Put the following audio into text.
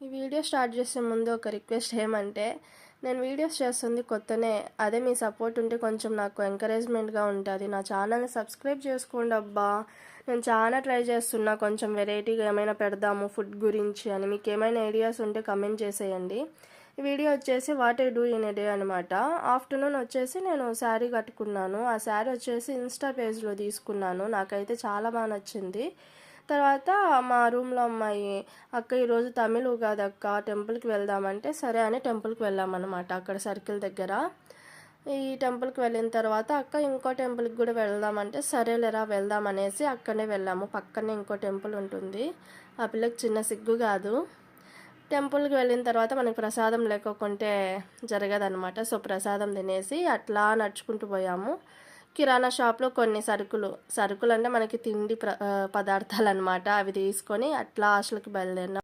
ఈ video start చేసే ముందు ఒక రిక్వెస్ట్ ఏమంటే, నేను వీడియోస్ చేస్తుంది కొత్తనే. అదే మీ సపోర్ట్ ఉంటే కొంచెం నాకు ఎంకరేజ్మెంట్గా ఉంటుంది. నా ఛానల్ని సబ్స్క్రైబ్ చేసుకోండి అబ్బా. నేను చాలా ట్రై చేస్తున్నా, కొంచెం వెరైటీగా ఏమైనా పెడదాము ఫుడ్ గురించి అని. మీకు ఏమైనా ఐడియాస్ ఉంటే కమెంట్ చేసేయండి. ఈ వీడియో వచ్చేసి what I do in a day అనమాట. ఆఫ్టర్నూన్ వచ్చేసి నేను శారీ కట్టుకున్నాను. ఆ శారీ వచ్చేసి ఇన్స్టా పేజ్లో తీసుకున్నాను. నాకైతే చాలా బాగా నచ్చింది. తర్వాత మా రూమ్లో అమ్మాయి, అక్క ఈరోజు తమిళ్ ఉగాది అక్క, టెంపుల్కి వెళ్దామంటే సరే అని టెంపుల్కి వెళ్ళామన్నమాట. అక్కడ సర్కిల్ దగ్గర ఈ టెంపుల్కి వెళ్ళిన తర్వాత అక్క ఇంకో టెంపుల్కి కూడా వెళ్దామంటే సరేలేరా వెళ్దాం అనేసి అక్కడనే వెళ్ళాము. పక్కనే ఇంకో టెంపుల్ ఉంటుంది. ఆ పిల్లకి చిన్న సిగ్గు కాదు. టెంపుల్కి వెళ్ళిన తర్వాత మనకి ప్రసాదం లేకుంటే జరగదనమాట. సో ప్రసాదం తినేసి అట్లా నడుచుకుంటూ పోయాము. కిరాణా షాప్లో కొన్ని సరుకులు అంటే మనకి తిండి పదార్థాలు అనమాట, అవి తీసుకొని అట్లా హాస్టల్కి బయలుదేరినాం.